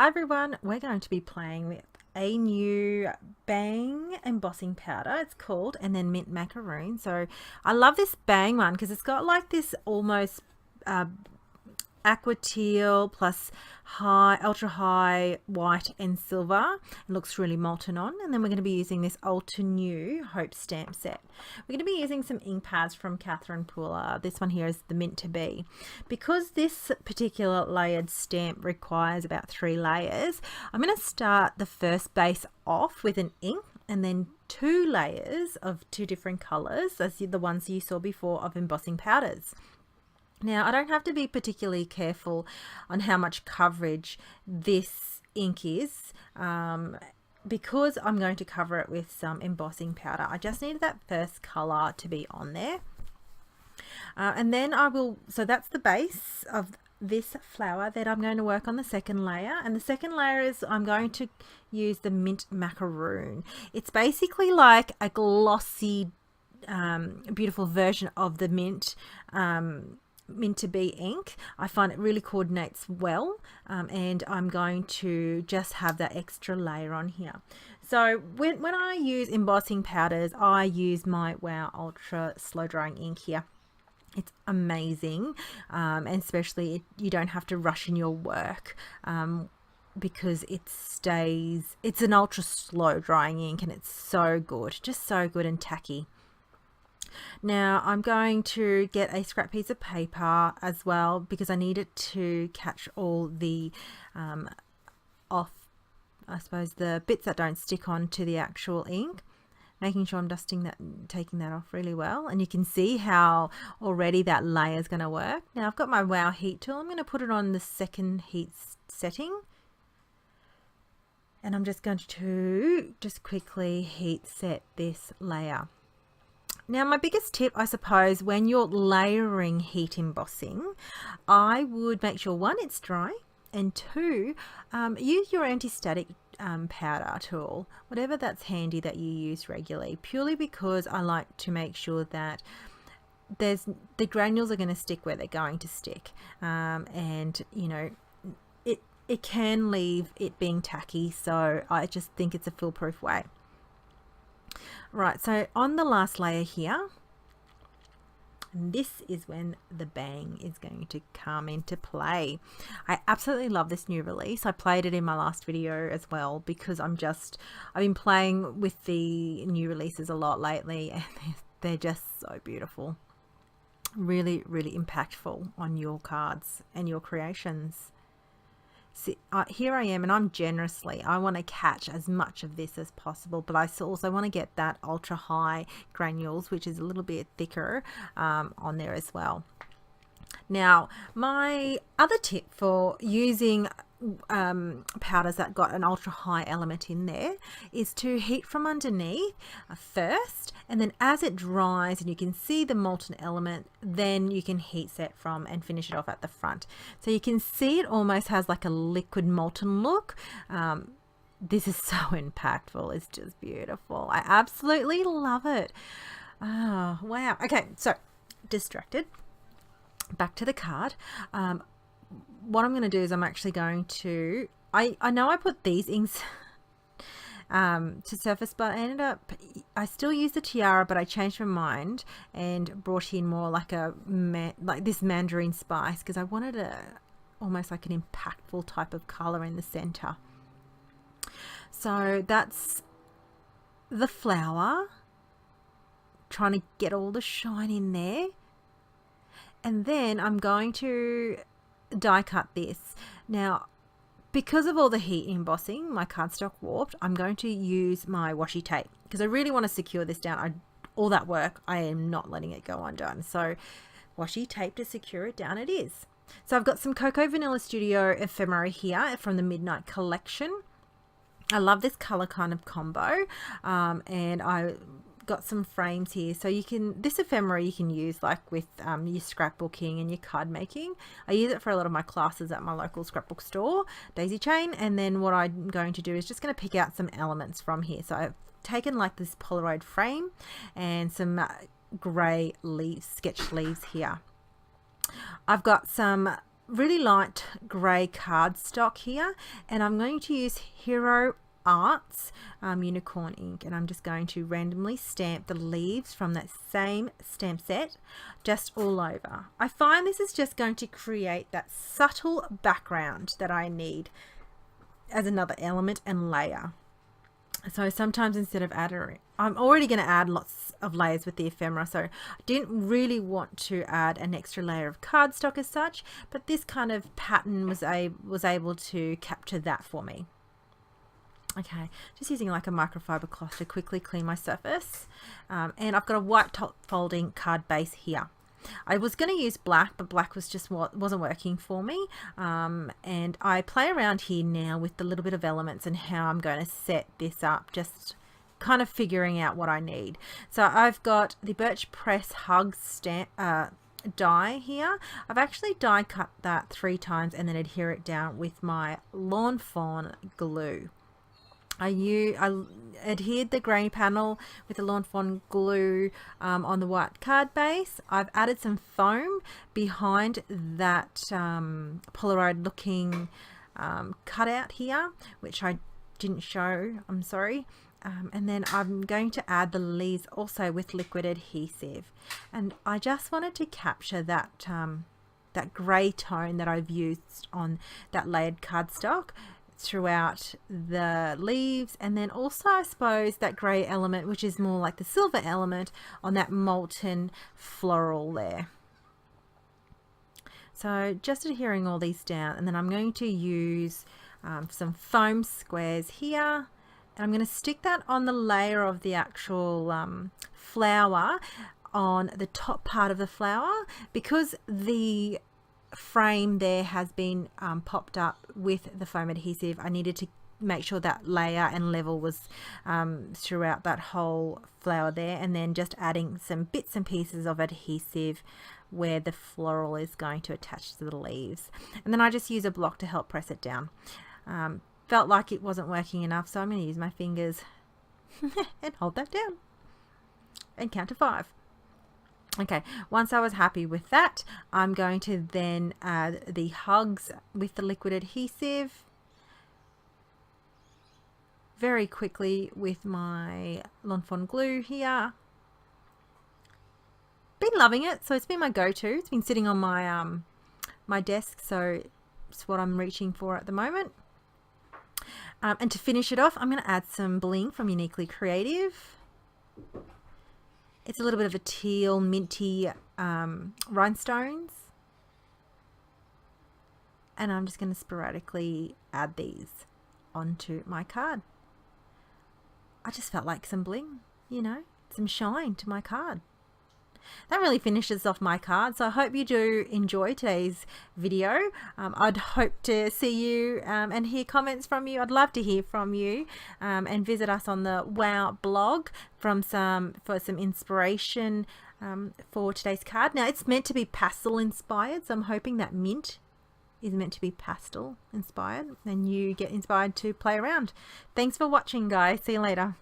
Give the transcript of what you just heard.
Hi everyone, we're going to be playing with a new Bang embossing powder, it's called, and then Mint Macaroon. So I love this Bang one because it's got like this almost aqua teal plus ultra high white and silver. It looks really molten on. And then we're going to be using this Altenew Hope stamp set. We're going to be using some ink pads from Catherine Pooler. This one here is the Mint to Be. Because this particular layered stamp requires about 3 layers, I'm going to start the first base off with an ink and then 2 layers of 2 different colors, as the ones you saw before of embossing powders. Now, I don't have to be particularly careful on how much coverage this ink is because I'm going to cover it with some embossing powder. I just need that first color to be on there. And then so that's the base of this flower. Then I'm going to work on the second layer. And the second layer is I'm going to use the Mint Macaroon. It's basically like a glossy, beautiful version of the Mint Mint to Be ink. I find it really coordinates well, and I'm going to just have that extra layer on here. So when I use embossing powders, I use my Wow Ultra slow drying ink here. It's amazing, and especially you don't have to rush in your work because it's an ultra slow drying ink, and it's so good, just so good and tacky. Now I'm going to get a scrap piece of paper as well because I need it to catch all the I suppose the bits that don't stick on to the actual ink, making sure I'm dusting that, taking that off really well. And you can see how already that layer is going to work. Now I've got my Wow heat tool. I'm going to put it on the second heat setting, and I'm just going to quickly heat set this layer. Now, my biggest tip, I suppose, when you're layering heat embossing, I would make sure, 1, it's dry, and 2, use your anti-static powder tool, whatever that's handy that you use regularly, purely because I like to make sure that the granules are going to stick where they're going to stick, and you know, it can leave it being tacky, so I just think it's a foolproof way. Right, so on the last layer here, this is when the Bang is going to come into play. I absolutely love this new release. I played it in my last video as well because I've been playing with the new releases a lot lately, and they're just so beautiful. Really, really impactful on your cards and your creations. See, here I am, and I want to catch as much of this as possible, but I also want to get that ultra high granules, which is a little bit thicker, on there as well. Now, my other tip for using powders that got an ultra high element in there is to heat from underneath first, and then as it dries and you can see the molten element, then you can heat set from and finish it off at the front. So you can see it almost has like a liquid molten look. This is so impactful. It's just beautiful. I absolutely love it. Oh, wow. Okay, so distracted. Back to the card. What I'm going to do is I'm actually going to, I know I put these inks to surface, but I still use the tiara, but I changed my mind and brought in more like like this mandarin spice because I wanted almost like an impactful type of color in the center. So that's the flower, trying to get all the shine in there. And then I'm going to die cut this. Now, because of all the heat embossing, my cardstock warped, I'm going to use my washi tape because I really want to secure this down. All that work, I am not letting it go undone. So washi tape to secure it down it is. So I've got some Cocoa Vanilla Studio ephemera here from the Midnight Collection. I love this color kind of combo, and I got some frames here, so this ephemera you can use like with your scrapbooking and your card making. I use it for a lot of my classes at my local scrapbook store, Daisy Chain. And then what I'm going to do is just going to pick out some elements from here. So I've taken like this Polaroid frame and some grey leaves, sketch leaves here. I've got some really light grey cardstock here, and I'm going to use Hero Arts unicorn ink, and I'm just going to randomly stamp the leaves from that same stamp set just all over. I find this is just going to create that subtle background that I need as another element and layer. So sometimes instead of adding, I'm already going to add lots of layers with the ephemera, so I didn't really want to add an extra layer of cardstock as such, but this kind of pattern was able to capture that for me. Okay, just using like a microfiber cloth to quickly clean my surface, and I've got a white top folding card base here. I was going to use black, but black was just wasn't working for me, and I play around here now with the little bit of elements and how I'm going to set this up, just kind of figuring out what I need. So I've got the Birch Press Hug stamp die here. I've actually die cut that 3 times and then adhere it down with my Lawn Fawn glue. I adhered the granny panel with the Lawn Fawn glue on the white card base. I've added some foam behind that Polaroid looking cutout here, which I didn't show, I'm sorry. And then I'm going to add the leaves also with liquid adhesive. And I just wanted to capture that, that grey tone that I've used on that layered cardstock throughout the leaves, and then also I suppose that grey element, which is more like the silver element, on that molten floral there. So just adhering all these down, and then I'm going to use some foam squares here, and I'm going to stick that on the layer of the actual flower, on the top part of the flower, because the frame there has been popped up with the foam adhesive. I needed to make sure that layer and level was throughout that whole flower there, and then just adding some bits and pieces of adhesive where the floral is going to attach to the leaves, and then I just use a block to help press it down. Felt like it wasn't working enough, so I'm going to use my fingers and hold that down and count to 5. Okay, once I was happy with that, I'm going to then add the hugs with the liquid adhesive very quickly with my Lawn Fawn glue here. Been loving it, so it's been my go-to. It's been sitting on my my desk, so it's what I'm reaching for at the moment. And to finish it off, I'm going to add some bling from Uniquely Creative. It's a little bit of a teal, minty rhinestones. And I'm just going to sporadically add these onto my card. I just felt like some bling, you know, some shine to my card. That really finishes off my card, so I hope you do enjoy today's video. I'd hope to see you and hear comments from you. I'd love to hear from you, and visit us on the WOW blog for some inspiration for today's card. Now it's meant to be pastel inspired, so I'm hoping that mint is meant to be pastel inspired and you get inspired to play around. Thanks for watching, guys. See you later.